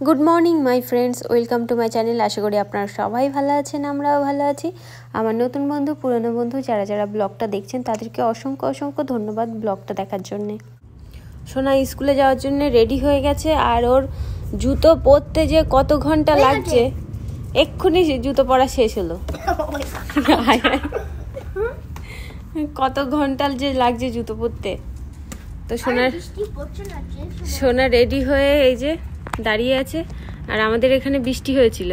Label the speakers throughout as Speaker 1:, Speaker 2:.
Speaker 1: Good morning my friends, welcome to my channel. আশা করি আপনারা সবাই ভালো আছেন, আমরাও ভালো আছি। আমার নতুন বন্ধু, পুরনো বন্ধু যারা যারা ব্লগটা দেখছেন তাদেরকে অসংখ্য অসংখ্য ধন্যবাদ ব্লগটা দেখার জন্যে। সোনা স্কুলে যাওয়ার জন্য রেডি হয়ে গেছে, আর ওর জুতো পরতে যে কত ঘন্টা লাগছে, এক্ষুনি জুতো পরা শেষ হলো। কত ঘন্টা যে লাগছে জুতো পরতে। তো সোনা রেডি হয়ে এই যে দাঁড়িয়ে আছে, আর আমাদের এখানে বৃষ্টি হয়েছিল।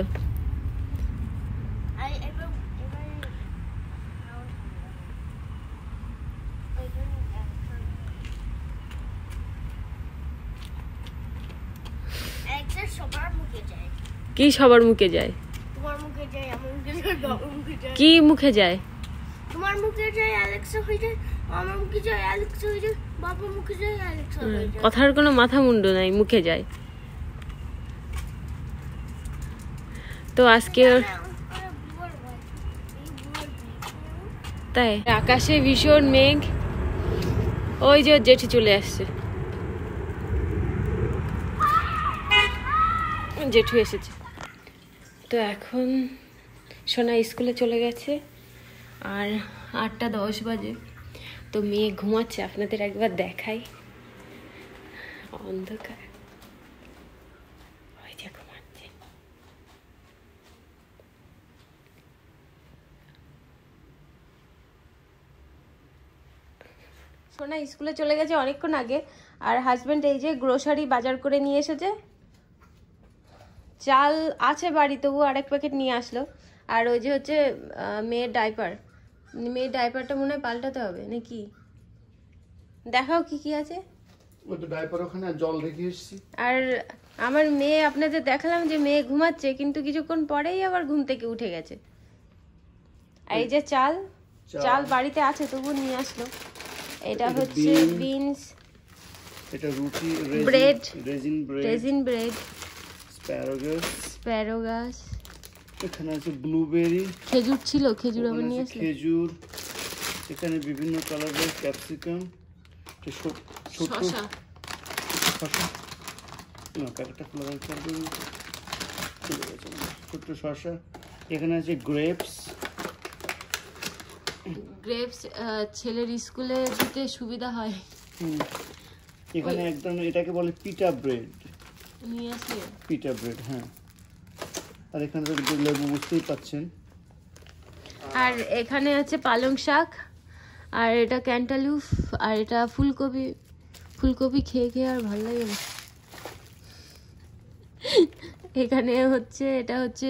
Speaker 1: কি সবার মুখে যায়?
Speaker 2: তোমার মুখে যায়, আমার মুখে যায়, বাবার মুখে যায়।
Speaker 1: কি মুখে যায়?
Speaker 2: তোমার মুখে যায় অ্যালেক্সা হয়ে যায়, আমার মুখে যায় অ্যালেক্সা হয়ে যায়, বাবার মুখে যায় অ্যালেক্সা হয়ে যায়।
Speaker 1: কথার কোনো মাথা মুন্ডু নাই, মুখে যায়। তো আজকে তাই আকাশে ভীষণ মেঘ, ওই যে জেঠি চলে আসছে, জেঠু এসেছে। তো এখন সোনা স্কুলে চলে গেছে, আর 8:10 বাজে। তো মেয়ে ঘুমাচ্ছে, আপনাদের একবার দেখাই। অন্ধকার, ওই যে ঘুমাচ্ছে। সোনা স্কুলে চলে গেছে অনেকক্ষণ আগে, আর হাজবেন্ড এই যে গ্রোসারি বাজার করে নিয়ে এসেছে। চাল আছে বাড়ি, তবু আরেক প্যাকেট নিয়ে আসলো। আর ওই যে হচ্ছে মেয়ের ডাইপারটা মনে হয় পাল্টাতে হবে নাকি। দেখাও কি কি আছে।
Speaker 3: ওই তো ডাইপার ওখানে জল রেখে এসেছি।
Speaker 1: আর আমার মেয়ে, আপনাদের দেখালাম যে মেয়ে ঘুমাচ্ছে, কিন্তু কিছুক্ষণ পরেই আবার ঘুম থেকে উঠে গেছে। আর এই যে চাল বাড়িতে আছে, তবু নিয়ে আসলো। এটা হচ্ছে বিনস, এটা রুটি, ব্রেড, রেজিন ব্রেড, স্প্যারোগাস,
Speaker 3: এখানে আছে ব্লুবেরি,
Speaker 1: খেজুর ছিল, খেজুর আবার নিয়ে আসলো।
Speaker 3: খেজুর, এখানে বিভিন্ন কালারের ক্যাপসিকাম, শসা, না প্যাকেটটা খোলা রাখতে হবে, ছোট্ট শসা। এখানে আছে গ্রেপস,
Speaker 1: ছেলের স্কুলে দিতে সুবিধা হয়।
Speaker 3: এখানে একদম এটাকে বলে পিটা ব্রেড,
Speaker 1: নিয়ে আসলে
Speaker 3: পিটা ব্রেড, হ্যাঁ। আর এখানে তো লেবু, বুঝতেই পাচ্ছেন।
Speaker 1: আর এখানে আছে পালং শাক, আর এটা ক্যান্টালুপ, আর এটা ফুলকপি খেয়ে খেয়ে আর ভালো লাগে না। এখানে হচ্ছে এটা হচ্ছে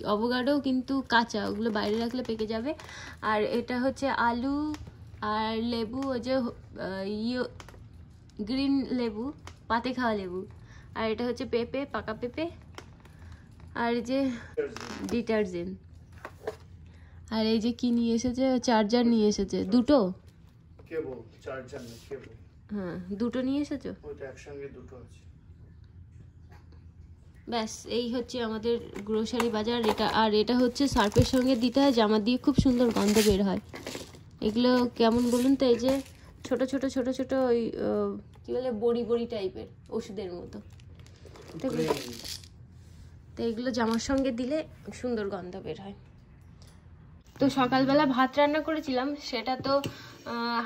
Speaker 1: অ্যাভোকাডো, কিন্তু কাঁচা, ওগুলো বাইরে রাখলে পেকে যাবে। আর এটা হচ্ছে আলু আর লেবু, ওই যে গ্রিন লেবু, পাতে খাওয়া লেবু। আর এটা হচ্ছে পেঁপে, পাকা পেঁপে, আর এই যে ডিটারজেন্ট। আর এই যে কি নিয়ে এসেছে, চার্জার নিয়ে এসেছে দুটো,
Speaker 3: কেবল চার্জার না, কেবল।
Speaker 1: হ্যাঁ, দুটো নিয়ে এসেছো,
Speaker 3: ওইটা একসঙ্গে দুটো আছে।
Speaker 1: ব্যাস, এই হচ্ছে আমাদের গ্রোসারি বাজার। এটা হচ্ছে সার্ফের সঙ্গে দিতে হয়, জামা দিয়ে খুব সুন্দর গন্ধ বের হয়। এগুলো কেমন বলুন তো, এই যে ছোট ছোট ছোট ছোট ওই কি বলে, বড়ি টাইপের, ওষুধের মতো। তো এগুলো জামার সঙ্গে দিলে সুন্দর গন্ধ বের হয়। তো সকালবেলা ভাত রান্না করেছিলাম, সেটা তো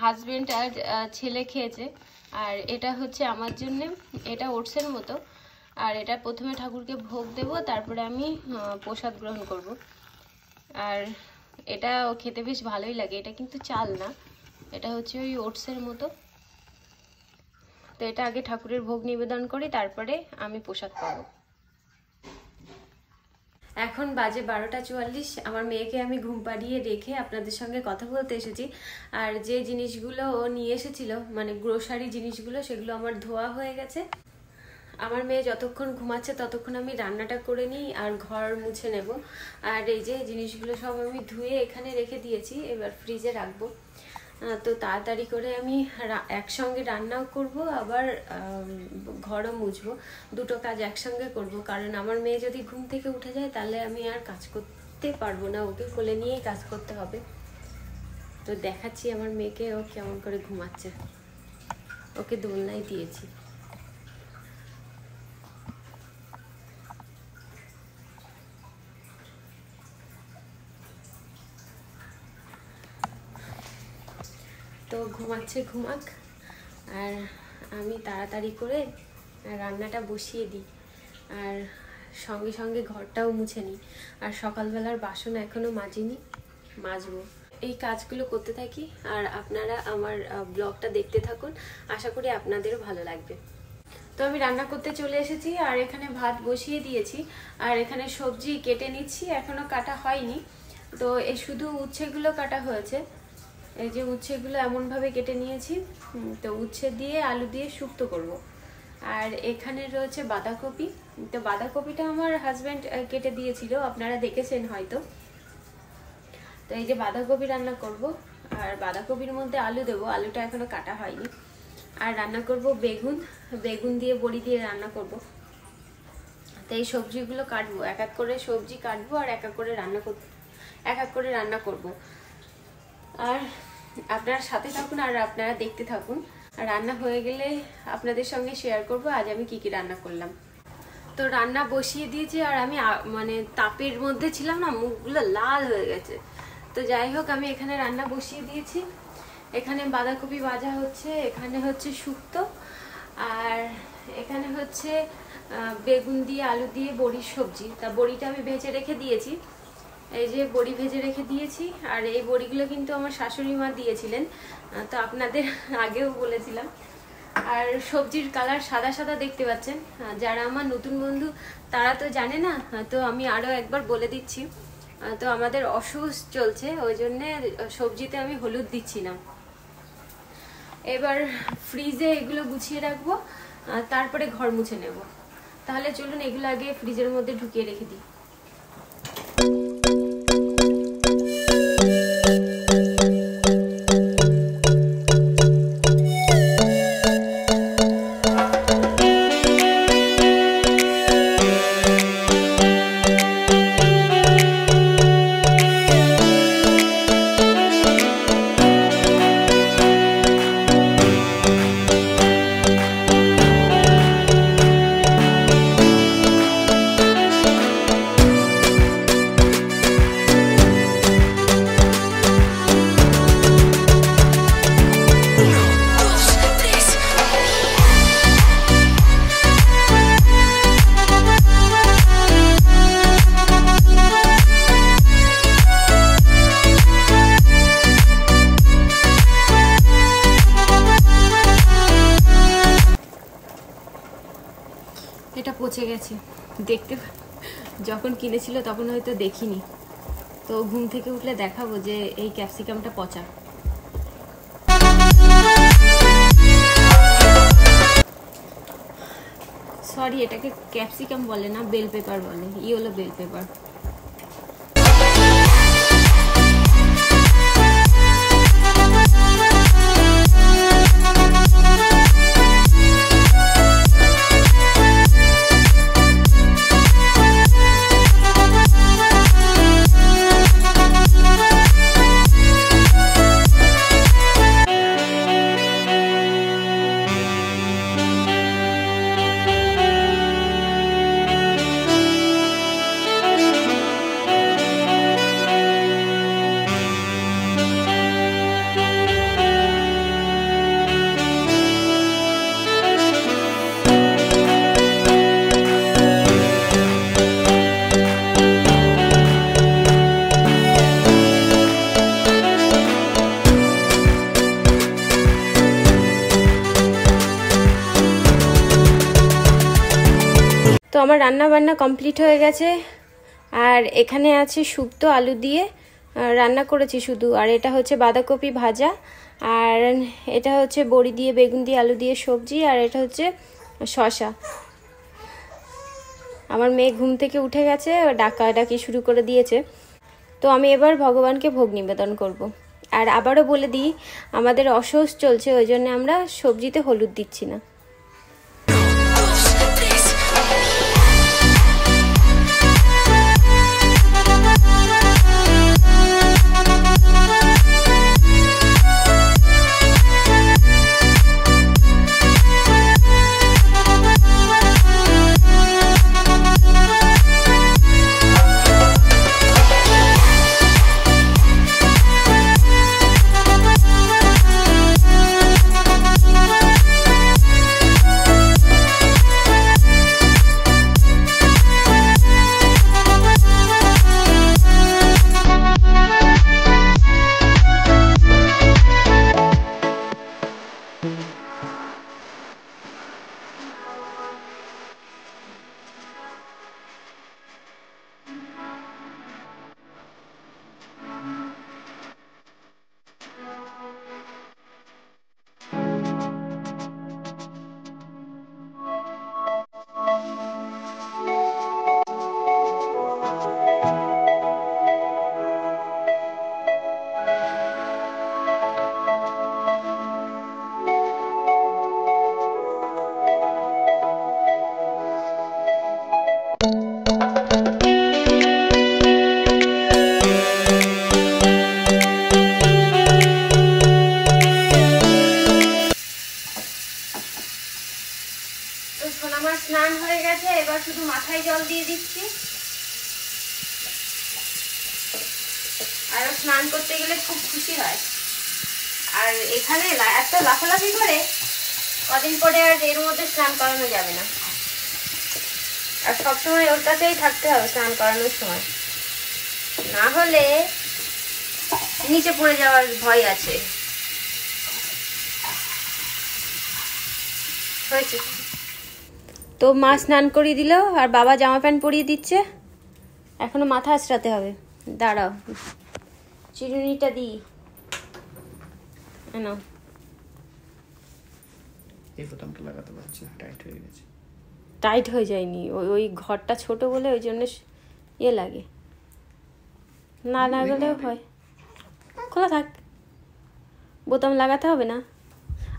Speaker 1: হাজবেন্ড আর ছেলে খেয়েছে। আর এটা হচ্ছে আমার জন্যে, এটা ওটসের মতো। আর এটা প্রথমে ঠাকুরকে ভোগ দেব, তারপরে আমি প্রসাদ গ্রহণ করব। আর এটা খেতে বেশ ভালোই লাগে। এটা কিন্তু চাল না, এটা হচ্ছে ওই ওটসের মতো। তো এটা আগে ঠাকুরের ভোগ নিবেদন করি, তারপরে আমি প্রসাদ পাবো। এখন বাজে 12:44। আমার মেয়েকে আমি ঘুম পাড়িয়ে রেখে আপনাদের সঙ্গে কথা বলতে এসেছি। আর যে জিনিসগুলো ও নিয়ে এসেছিল, মানে গ্রোসারি জিনিসগুলো, সেগুলো আমার ধোয়া হয়ে গেছে। আমার মেয়ে যতক্ষণ ঘুমাচ্ছে ততক্ষণ আমি রান্নাটা করে নিই আর ঘর মুছে নেব। আর এই যে জিনিসগুলো সব আমি ধুয়ে এখানে রেখে দিয়েছি, এবার ফ্রিজে রাখবো। তো তাড়াতাড়ি করে আমি একসঙ্গে রান্নাও করব, আবার ঘরও মুছবো। দুটো কাজ একসঙ্গে করব, কারণ আমার মেয়ে যদি ঘুম থেকে উঠে যায় তাহলে আমি আর কাজ করতে পারবো না, ওকে কোলে নিয়েই কাজ করতে হবে। তো দেখাচ্ছি আমার মেয়েকে ও কেমন করে ঘুমাচ্ছে। ওকে দোলনায় দিয়েছি। তো ঘুমাচ্ছে, ঘুমাক, আর আমি তাড়াতাড়ি করে রান্নাটা বসিয়ে দিই, আর সঙ্গে সঙ্গে ঘরটাও মুছে নিই। আর সকালবেলার বাসন এখনও মাজিনি, মাজবো। এই কাজগুলো করতে থাকি আর আপনারা আমার ব্লগটা দেখতে থাকুন, আশা করি আপনাদেরও ভালো লাগবে। তো আমি রান্না করতে চলে এসেছি, আর এখানে ভাত বসিয়ে দিয়েছি, আর এখানে সবজি কেটে নিচ্ছি, এখনো কাটা হয়নি। তো এই শুধু উচ্ছেগুলো কাটা হয়েছে, এই যে উচ্ছেগুলো এমনভাবে কেটে নিয়েছি। তো উচ্ছে দিয়ে আলু দিয়ে শুক্তো করব। আর এখানে রয়েছে বাঁধাকপি। তো বাঁধাকপিটা আমার হাজব্যান্ড কেটে দিয়েছিল, আপনারা দেখেছেন হয়তো। তো এই যে বাঁধাকপি রান্না করব, আর বাঁধাকপির মধ্যে আলু দেবো, আলুটা এখনো কাটা হয়নি। আর রান্না করব বেগুন, বেগুন দিয়ে বড়ি দিয়ে রান্না করব। তো এই সবজিগুলো কাটবো, এক এক করে সবজি কাটবো, আর এক এক করে রান্না করব। আর আপনারা সাথে থাকুন, আর আপনারা দেখতে থাকুন। আর রান্না হয়ে গেলে আপনাদের সঙ্গে শেয়ার করব আজ আমি কি কি রান্না করলাম। তো রান্না বসিয়ে দিয়েছি, আর আমি মানে তাপের মধ্যে ছিলাম না, মুখগুলো লাল হয়ে গেছে। তো যাই হোক, আমি এখানে রান্না বসিয়ে দিয়েছি। এখানে বাঁধাকপি ভাজা হচ্ছে, এখানে হচ্ছে শুক্তো, আর এখানে হচ্ছে বেগুন দিয়ে আলু দিয়ে বড়ির সবজি। তা বড়িটা আমি ভেজে রেখে দিয়েছি, এই যে বড়ি ভেজে রেখে দিয়েছি। আর এই বড়িগুলো কিন্তু আমার শাশুড়ি মা দিয়েছিলেন, তো আপনাদের আগেও বলেছিলাম। আর সবজির কালার সাদা সাদা দেখতে পাচ্ছেন, যারা আমার নতুন বন্ধু তারা তো জানে না, তো আমি আরও একবার বলে দিচ্ছি। তো আমাদের অসুখ চলছে, ওই জন্যে সবজিতে আমি হলুদ দিচ্ছি না। এবার ফ্রিজে এগুলো গুছিয়ে রাখবো, তারপরে ঘর মুছে নেব। তাহলে চলুন এগুলো আগে ফ্রিজের মধ্যে ঢুকিয়ে রেখে দিই। এটা পচে গেছে, দেখতে যখন কিনেছিল তখন হয়তো দেখিনি। তো ঘুম থেকে উঠলে দেখাবো যে এই ক্যাপসিকামটা পচা। সরি, এটাকে ক্যাপসিকাম বলে না, বেল পেপার বলে। হলো বেল পেপার। তো আমার রান্না বান্না কমপ্লিট হয়ে গেছে, আর এখানে আছে শুক্তো আলু দিয়ে রান্না করেছি শুধু। আর এটা হচ্ছে বাঁধাকপি ভাজা, আর এটা হচ্ছে বড়ি দিয়ে বেগুন দিয়ে আলু দিয়ে সবজি, আর এটা হচ্ছে শসা। আমার মেয়ে ঘুম থেকে উঠে গেছে, ডাকাডাকি শুরু করে দিয়েছে। তো আমি এবার ভগবানকে ভোগ নিবেদন করব। আর আবারও বলে দিই, আমাদের অসুখ চলছে, ওই জন্য আমরা সবজিতে হলুদ দিচ্ছি না। হয়ে গেছে, এবার শুধু মাথায় জল দিয়ে দিচ্ছি। আর স্নান করতে গেলে খুব খুশি হয়। আর এখানে এত লাফালাফি করে কদিন পরে আর এর মধ্যে স্নান করানো যাবে না। আর সবসময় ওর কাছেই থাকতে হবে স্নান করানোর সময়, না হলে নিচে পড়ে যাওয়ার ভয় আছে। হয়েছে তো, মা স্নান করিয়ে দিল আর বাবা জামা প্যান্ট পরিয়ে দিচ্ছে। এখনো মাথা আঁচড়াতে হবে, দাঁড়াও চিরুনিটা দিই। নাও,
Speaker 3: এই বোতামটা লাগাতে পারছি না, টাইট হয়ে গেছে।
Speaker 1: টাইট হয়ে যায়নি, ওই ঘরটা ছোট বলে ওই জন্য ইয়ে লাগে, না লাগালেও হয়। খোলা থাক, বোতাম লাগাতে হবে না।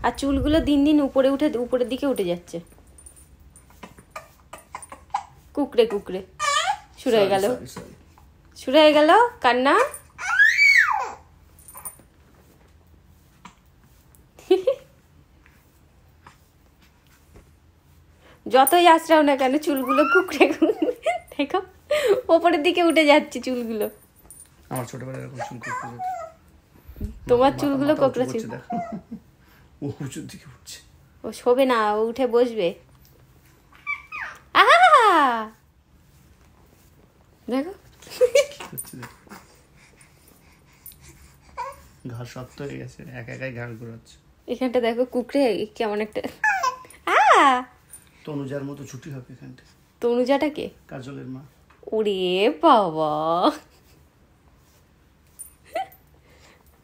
Speaker 1: আর চুলগুলো দিন দিন উপরের দিকে উঠে যাচ্ছে, কুকড়ে কুকড়ে। শুরু হয়ে গেল, শুরু হয়ে গেল কান্না। যতই আঁচড়াও না কেন চুলগুলো কুকড়ে দেখো ওপরের দিকে উঠে যাচ্ছে চুলগুলো।
Speaker 3: আমার ছোটবেলায় এরকম চুল কুকড়ে যেত।
Speaker 1: তোমার চুলগুলো কোকড়া ছিল।
Speaker 3: ও উঁচুর দিকে উঠছে।
Speaker 1: ও শোবে না, ও উঠে বসবে। দেখো
Speaker 3: ঘাড় শক্ত হয়ে গেছে, একাই ঘাড় ঘোরাচ্ছে।
Speaker 1: এখানটা দেখো কুকড়ে কেমন একটা।
Speaker 3: তনুজার মতো ছুটি হবে এখানটা।
Speaker 1: তনুজাটাকে?
Speaker 3: কাজলের মা।
Speaker 1: ওরে বাবা,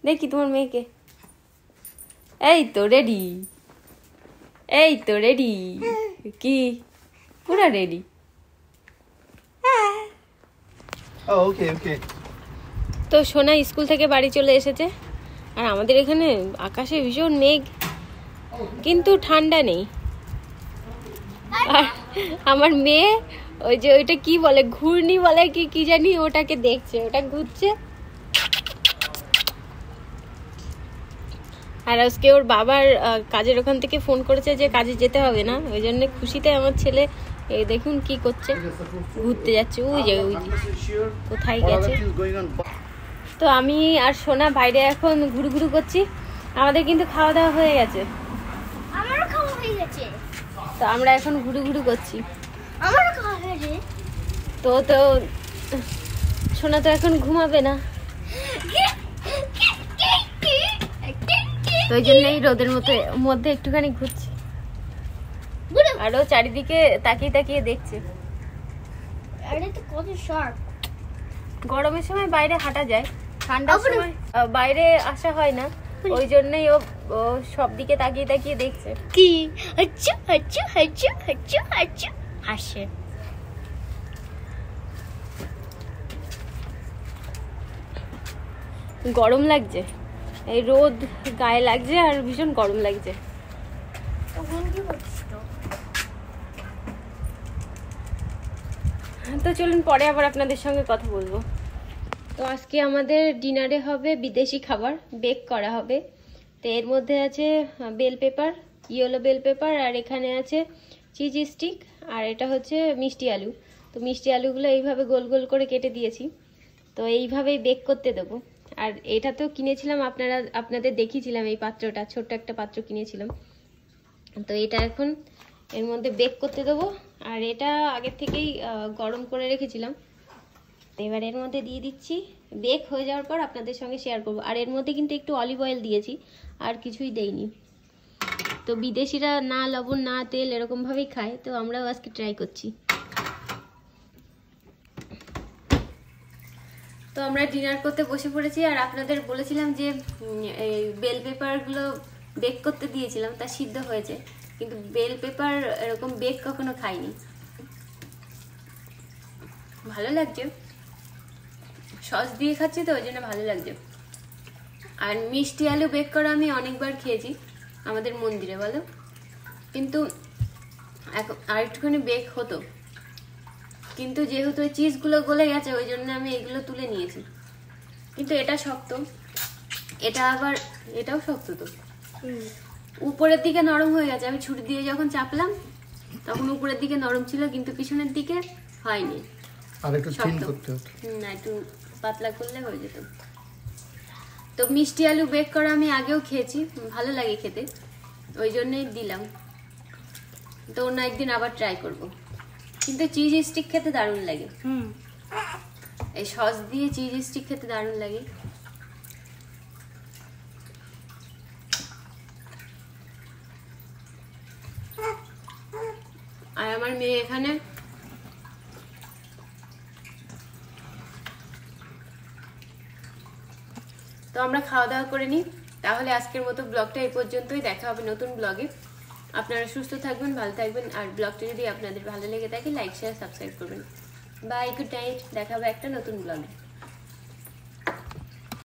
Speaker 1: দেখি তোমার মেয়েকে। এই তো রেডি, এই তো রেডি। কি পুরা রেডি?
Speaker 3: ওকে ওকে।
Speaker 1: তো সোনা স্কুল থেকে বাড়ি চলে এসেছে, আর আমাদের এখানে আকাশে ভীষণ মেঘ, কিন্তু ঠান্ডা নেই। আর আমার মেয়ে ওই যে ওইটা কি বলে, ঘূর্ণি বলে কি জানি, ওটাকে দেখছে, ওটা ঘুরছে। আর আজকে ওর বাবার কাজের ওখান থেকে ফোন করেছে যে কাজে যেতে হবে না, ওই জন্য খুশিতে আমার ছেলে এই দেখুন কি করছে, ঘুরতে যাচ্ছে। ওই যে কোথায় গেছে। তো আমি আর সোনা বাইরে এখন ঘুরু ঘুরু করছি। আমাদের কিন্তু খাওয়া দাওয়া হয়ে গেছে।
Speaker 2: আমারও খাওয়া হয়ে গেছে।
Speaker 1: তো আমরা এখন ঘুরু ঘুরু করছি।
Speaker 2: আমারও খাওয়া হয়েছে।
Speaker 1: তো সোনা তো এখন ঘুমাবে না, তো ওই জন্যই রোদের মধ্যে একটুখানি ঘুরছি। আরো চারিদিকে তাকিয়ে তাকিয়ে দেখছে।
Speaker 2: আরে তো কত শার্প।
Speaker 1: গরমের সময় বাইরে হাঁটা যায়, ঠান্ডার সময় বাইরে আসা হয় না, ওই জন্যই ও সব দিকে তাকিয়ে তাকিয়ে দেখছে।
Speaker 2: কি আচ্ছা আচ্ছা আচ্ছা আচ্ছা আচ্ছা হাসে।
Speaker 1: গরম লাগছে, এই রোদ গায়ে লাগছে আর ভীষণ গরম লাগছে। তো চলুন পরে আবার আপনাদের সঙ্গে কথা বলবো। তো আজকে আমাদের ডিনারে হবে বিদেশি খাবার, বেক করা হবে। তো এর মধ্যে আছে bell pepper, yellow bell pepper, আর এখানে আছে চিজ স্টিক, আর এটা হচ্ছে মিষ্টি আলু। তো মিষ্টি আলুগুলো এইভাবে গোল গোল করে কেটে দিয়েছি। তো এইভাবেই বেক করতে দেবো। আর এটা তো কিনেছিলাম, আপনাদের দেখিয়েছিলাম, এই পাত্রটা ছোট্ট একটা পাত্র কিনেছিলাম। তো এটা এখন এর মধ্যে বেক করতে দেবো। আর এটা আগের থেকেই গরম করে রেখেছিলাম। এবার এর মধ্যে দিয়ে দিচ্ছি, বেক হয়ে যাওয়ার পর আপনাদের সঙ্গে শেয়ার করব। আর এর মধ্যে কিন্তু একটু অলিভ অয়েল দিয়েছি, আর কিছুই দেইনি। তো বিদেশিরা না লবণ না তেল এরকমভাবেই খায়, তো আমরাও আজকে ট্রাই করছি। তো আমরা ডিনার করতে বসে পড়েছি। আর আপনাদের বলেছিলাম যে এই বেল পেপারগুলো বেক করতে দিয়েছিলাম, তা সিদ্ধ হয়েছে, কিন্তু বেল পেপার এরকম বেক কখনো খাইনি। ভালো লাগছে, সস দিয়ে খাচ্ছি তো ওই জন্য ভালো লাগছে। আর মিষ্টি আলু বেক করা আমি অনেকবার খেয়েছি আমাদের মন্দিরে, বলো, কিন্তু এখন আর একটুখানি বেক হতো, কিন্তু যেহেতু ওই চিজগুলো গলে গেছে ওই জন্য আমি এগুলো তুলে নিয়েছি। কিন্তু এটা শক্ত, এটা আবার এটাও শক্ত, তো উপরের দিকে নরম হয়ে গেছে। আমি ছুরি দিয়ে যখন চাপলাম তখন উপরের দিকে নরম ছিল কিন্তু পিছনের দিকে হয়নি,
Speaker 3: আর একটু থিন
Speaker 1: শক্ত।
Speaker 3: করতে হতো।
Speaker 1: না, একটু পাতলা করলে হয়ে যেত। তো মিষ্টি আলু বেক করা আমি আগেও খেয়েছি, ভালো লাগে খেতে, ওই জন্যই দিলাম। তো অন্য একদিন আবার ট্রাই করব। কিন্তু চিজ স্টিক খেতে দারুণ লাগে, এই সস দিয়ে চিজ স্টিক খেতে দারুণ লাগে। আর আমার মেয়ে এখানে তো আমরা খাওয়া দাওয়া করে নিই। তাহলে আজকের মতো ব্লগটা এই পর্যন্তই, দেখা হবে নতুন ব্লগে। আপনারা সুস্থ থাকবেন, ভালো থাকবেন, আর ব্লগটা যদি আপনাদের ভালো লেগে থাকে লাইক শেয়ার সাবস্ক্রাইব করবেন। বাই, গুড নাইট, দেখা হবে একটা নতুন ব্লগে।